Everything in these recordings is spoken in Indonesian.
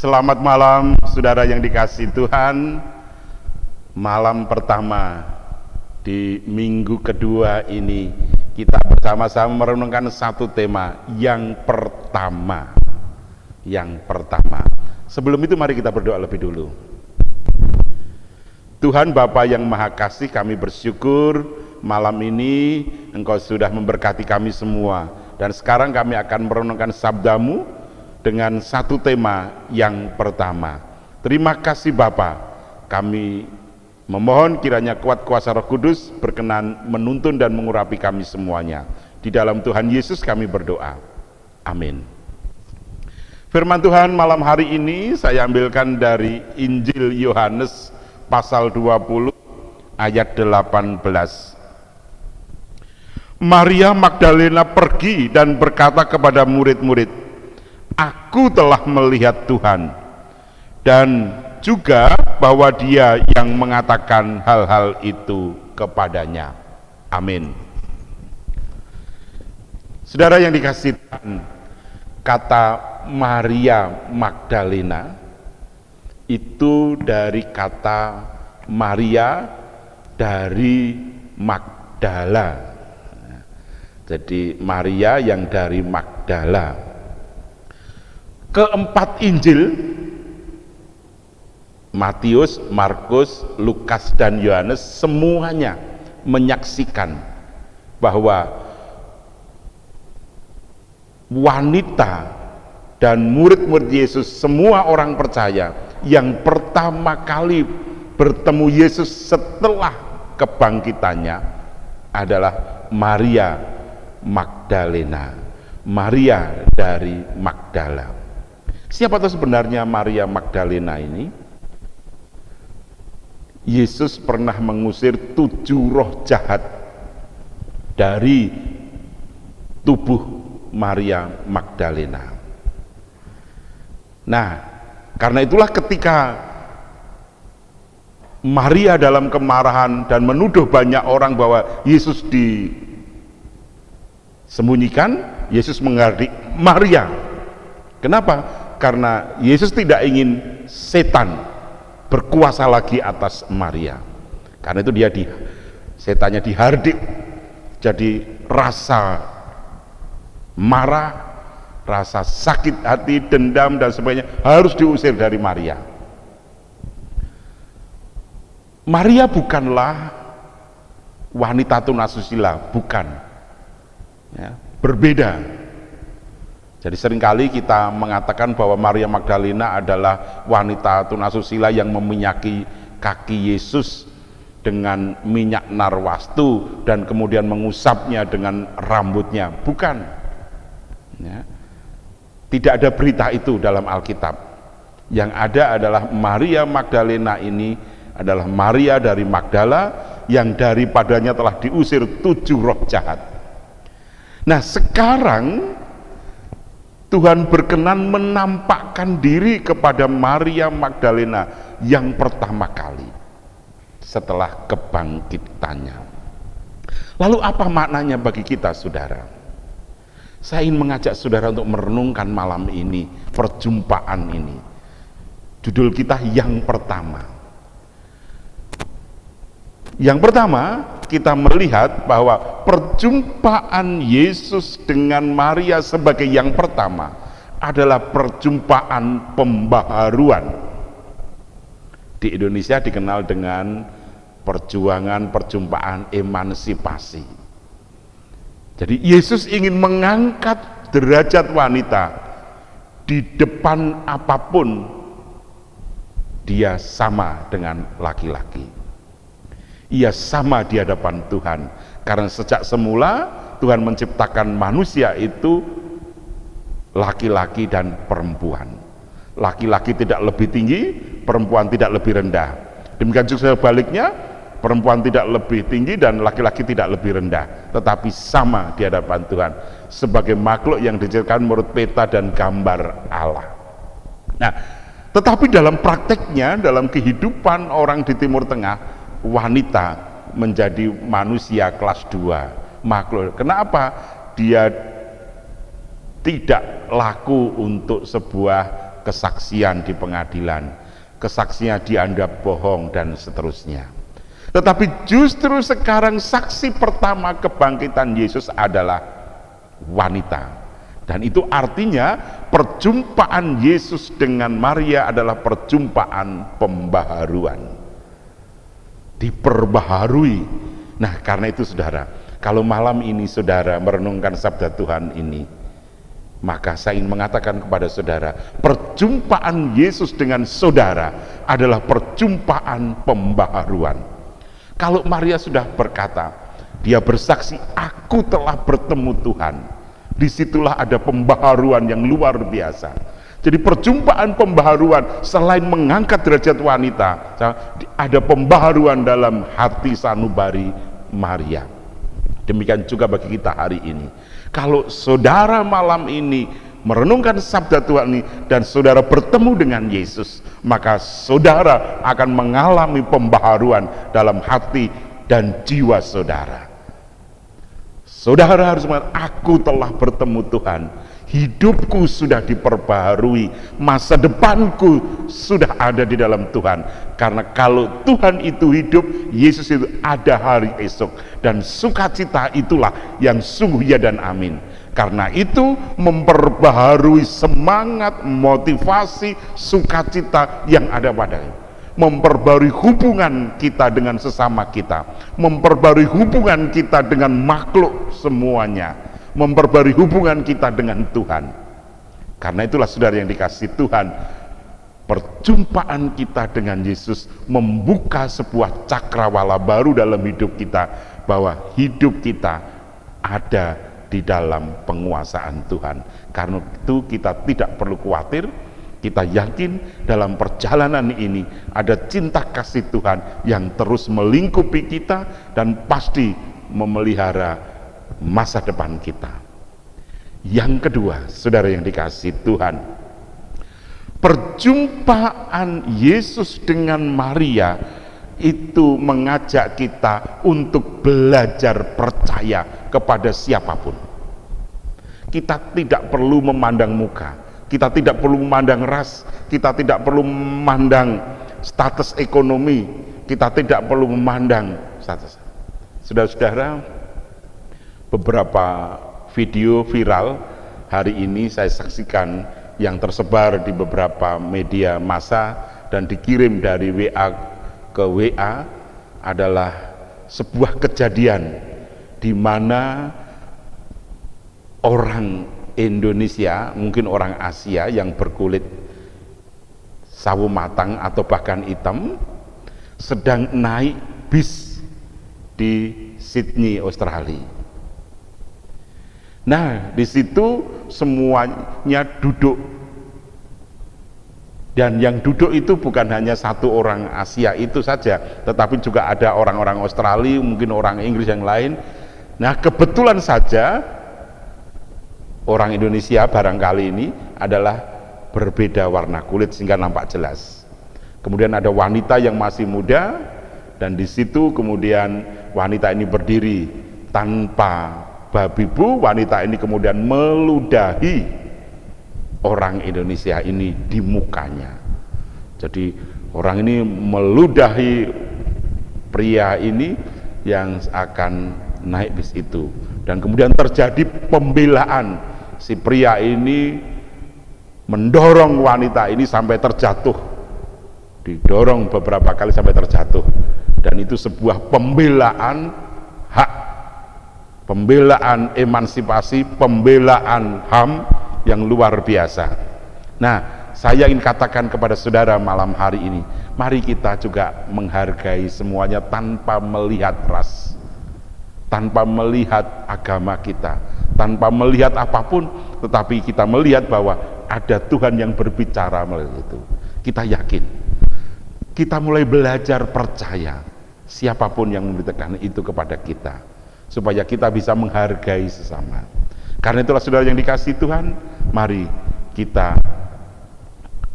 Selamat malam saudara yang dikasihi Tuhan. Malam pertama di minggu kedua ini kita bersama-sama merenungkan satu tema yang pertama. Sebelum itu mari kita berdoa lebih dulu. Tuhan Bapa yang Maha Kasih, kami bersyukur malam ini Engkau sudah memberkati kami semua. Dan sekarang kami akan merenungkan sabda-Mu dengan satu tema yang pertama. Terima kasih Bapa, kami memohon kiranya kuat kuasa Roh Kudus berkenan menuntun dan mengurapi kami semuanya. Di dalam Tuhan Yesus kami berdoa. Amin. Firman Tuhan malam hari ini saya ambilkan dari Injil Yohanes pasal 20 ayat 18. Maria Magdalena pergi dan berkata kepada murid-murid, "Aku telah melihat Tuhan," dan juga bahwa Dia yang mengatakan hal-hal itu kepadanya. Amin. Saudara yang dikasihi Tuhan, kata Maria Magdalena itu dari kata Maria dari Magdala. Jadi Maria yang dari Magdala. Keempat Injil, Matius, Markus, Lukas, dan Yohanes semuanya menyaksikan bahwa wanita dan murid-murid Yesus, semua orang percaya, yang pertama kali bertemu Yesus setelah kebangkitannya adalah Maria Magdalena, Maria dari Magdala. Siapa tahu sebenarnya Maria Magdalena ini? Yesus pernah mengusir 7 roh jahat dari tubuh Maria Magdalena. Nah, karena itulah ketika Maria dalam kemarahan dan menuduh banyak orang bahwa Yesus disembunyikan, Yesus menghardik Maria. Kenapa? Karena Yesus tidak ingin setan berkuasa lagi atas Maria. Karena itu setannya dihardik. Jadi rasa marah, rasa sakit hati, dendam dan sebagainya harus diusir dari Maria. Maria bukanlah wanita tunasusila, bukan. Ya, berbeda. Jadi seringkali kita mengatakan bahwa Maria Magdalena adalah wanita tunasusila yang meminyaki kaki Yesus dengan minyak narwastu dan kemudian mengusapnya dengan rambutnya. Bukan. Ya. Tidak ada berita itu dalam Alkitab. Yang ada adalah Maria Magdalena ini adalah Maria dari Magdala yang daripadanya telah diusir 7 roh jahat. Nah, sekarang Tuhan berkenan menampakkan diri kepada Maria Magdalena yang pertama kali setelah kebangkitannya. Lalu apa maknanya bagi kita, saudara? Saya ingin mengajak saudara untuk merenungkan malam ini, perjumpaan ini. Judul kita yang pertama. Yang pertama, kita melihat bahwa perjumpaan Yesus dengan Maria sebagai yang pertama adalah perjumpaan pembaharuan. Di Indonesia dikenal dengan perjuangan perjumpaan emansipasi. Jadi Yesus ingin mengangkat derajat wanita di depan apapun, dia sama dengan laki-laki. Ia sama di hadapan Tuhan, karena sejak semula Tuhan menciptakan manusia itu laki-laki dan perempuan. Laki-laki tidak lebih tinggi, perempuan tidak lebih rendah. Demikian juga sebaliknya, perempuan tidak lebih tinggi dan laki-laki tidak lebih rendah, tetapi sama di hadapan Tuhan sebagai makhluk yang diciptakan menurut peta dan gambar Allah. Nah, tetapi dalam prakteknya, dalam kehidupan orang di Timur Tengah, wanita menjadi manusia kelas 2 makhluk. Kenapa? Dia tidak laku untuk sebuah kesaksian di pengadilan, kesaksian dianggap bohong dan seterusnya. Tetapi justru sekarang saksi pertama kebangkitan Yesus adalah wanita. Dan itu artinya perjumpaan Yesus dengan Maria adalah perjumpaan pembaharuan, diperbaharui. Nah, karena itu saudara, kalau malam ini saudara merenungkan sabda Tuhan ini, maka saya ingin mengatakan kepada saudara, perjumpaan Yesus dengan saudara adalah perjumpaan pembaharuan. Kalau Maria sudah berkata, dia bersaksi, aku telah bertemu Tuhan, disitulah ada pembaharuan yang luar biasa. Jadi perjumpaan pembaharuan, selain mengangkat derajat wanita, ada pembaharuan dalam hati sanubari Maria. Demikian juga bagi kita hari ini. Kalau saudara malam ini merenungkan sabda Tuhan ini dan saudara bertemu dengan Yesus, maka saudara akan mengalami pembaharuan dalam hati dan jiwa saudara. Saudara harus mengatakan, aku telah bertemu Tuhan, hidupku sudah diperbaharui, masa depanku sudah ada di dalam Tuhan. Karena kalau Tuhan itu hidup, Yesus itu ada hari esok, dan sukacita itulah yang sungguh ya dan amin. Karena itu memperbaharui semangat, motivasi, sukacita yang ada padanya, memperbarui hubungan kita dengan sesama kita, memperbarui hubungan kita dengan makhluk semuanya, memperbarui hubungan kita dengan Tuhan. Karena itulah saudara yang dikasihi Tuhan, perjumpaan kita dengan Yesus membuka sebuah cakrawala baru dalam hidup kita, bahwa hidup kita ada di dalam penguasaan Tuhan. Karena itu kita tidak perlu khawatir. Kita yakin dalam perjalanan ini ada cinta kasih Tuhan yang terus melingkupi kita dan pasti memelihara masa depan kita. Yang kedua, saudara yang dikasihi Tuhan, perjumpaan Yesus dengan Maria itu mengajak kita untuk belajar percaya kepada siapapun. Kita tidak perlu memandang muka, kita tidak perlu memandang ras, kita tidak perlu memandang status ekonomi, kita tidak perlu memandang status. Saudara-saudara, beberapa video viral hari ini saya saksikan yang tersebar di beberapa media massa dan dikirim dari WA ke WA adalah sebuah kejadian di mana orang Indonesia, mungkin orang Asia yang berkulit sawo matang atau bahkan hitam, sedang naik bis di Sydney, Australia. Nah, di situ semuanya duduk, dan yang duduk itu bukan hanya satu orang Asia itu saja, tetapi juga ada orang-orang Australia, mungkin orang Inggris yang lain. Nah, kebetulan saja orang Indonesia barangkali ini adalah berbeda warna kulit sehingga nampak jelas. Kemudian ada wanita yang masih muda, dan di situ kemudian wanita ini berdiri tanpa babibu. Wanita ini kemudian meludahi orang Indonesia ini di mukanya. Jadi orang ini meludahi pria ini yang akan naik bis itu, dan kemudian terjadi pembelaan. Si pria ini mendorong wanita ini sampai terjatuh, didorong beberapa kali sampai terjatuh, dan itu sebuah pembelaan hak, pembelaan emansipasi, pembelaan HAM yang luar biasa. Nah, saya ingin katakan kepada saudara malam hari ini, mari kita juga menghargai semuanya tanpa melihat ras, tanpa melihat agama kita, tanpa melihat apapun, tetapi kita melihat bahwa ada Tuhan yang berbicara melalui itu. Kita yakin, kita mulai belajar percaya siapapun yang memberitakan itu kepada kita, supaya kita bisa menghargai sesama. Karena itulah saudara yang dikasihi Tuhan, mari kita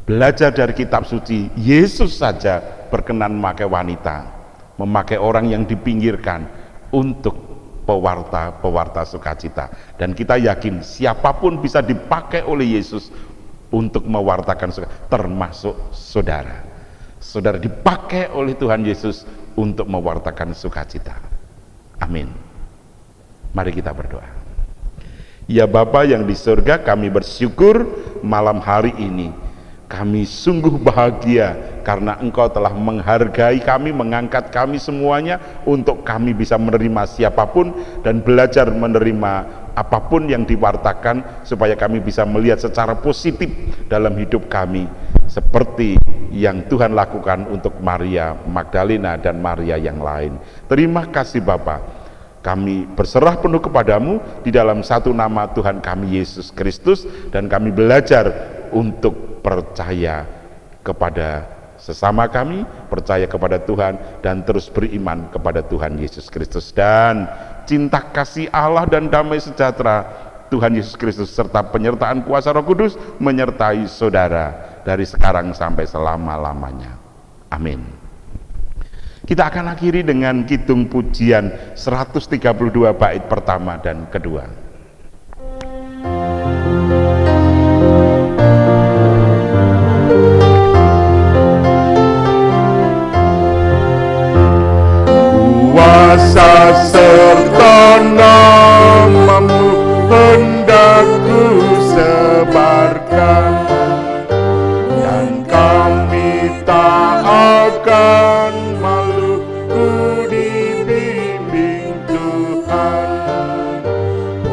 belajar dari kitab suci. Yesus saja berkenan memakai wanita, memakai orang yang dipinggirkan untuk pewarta sukacita, dan kita yakin siapapun bisa dipakai oleh Yesus untuk mewartakan termasuk saudara. Saudara dipakai oleh Tuhan Yesus untuk mewartakan sukacita. Amin. Mari kita berdoa. Ya Bapa yang di surga, kami bersyukur malam hari ini. Kami sungguh bahagia karena Engkau telah menghargai kami, mengangkat kami semuanya untuk kami bisa menerima siapapun dan belajar menerima apapun yang diwartakan supaya kami bisa melihat secara positif dalam hidup kami seperti yang Tuhan lakukan untuk Maria Magdalena dan Maria yang lain. Terima kasih Bapa. Kami berserah penuh kepadamu di dalam satu nama Tuhan kami Yesus Kristus, dan kami belajar untuk percaya kepada sesama kami, percaya kepada Tuhan, dan terus beriman kepada Tuhan Yesus Kristus. Dan cinta kasih Allah dan damai sejahtera Tuhan Yesus Kristus serta penyertaan kuasa Roh Kudus menyertai saudara dari sekarang sampai selama-lamanya. Amin. Kita akan akhiri dengan kidung pujian 132 bait pertama dan kedua. Kuasa serta namamu hendak ku sebarkan, dan kami tak akan malu, ku dibimbing Tuhan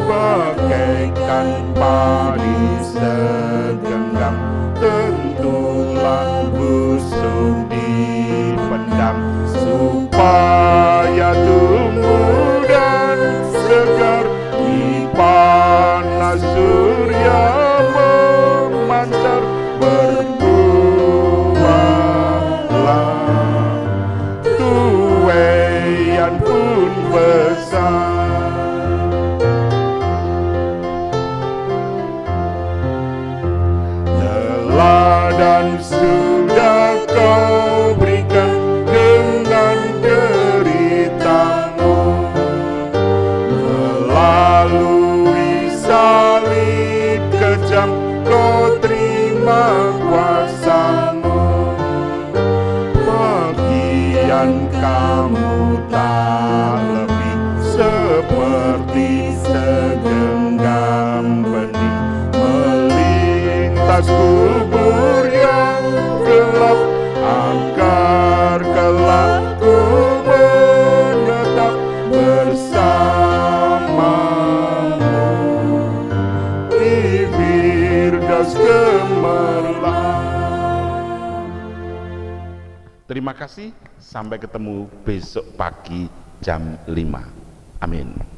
bagaikan padi segenggam, tentulah busuk dipendam supaya tumbuh dan segar di panas surya memancar. Berbuahlah, tuaian pun besar. Teladan sudah kau berikan dengan deritamu, melalui salib kejam kau terima kuasamu. Bagian kamu tak lebih seperti segenggam benih melintas kubur yang gelap, agar kelak ku menetap bersamamu di Firdaus gemerlap. Terima kasih, sampai ketemu besok pagi jam 5. Amin.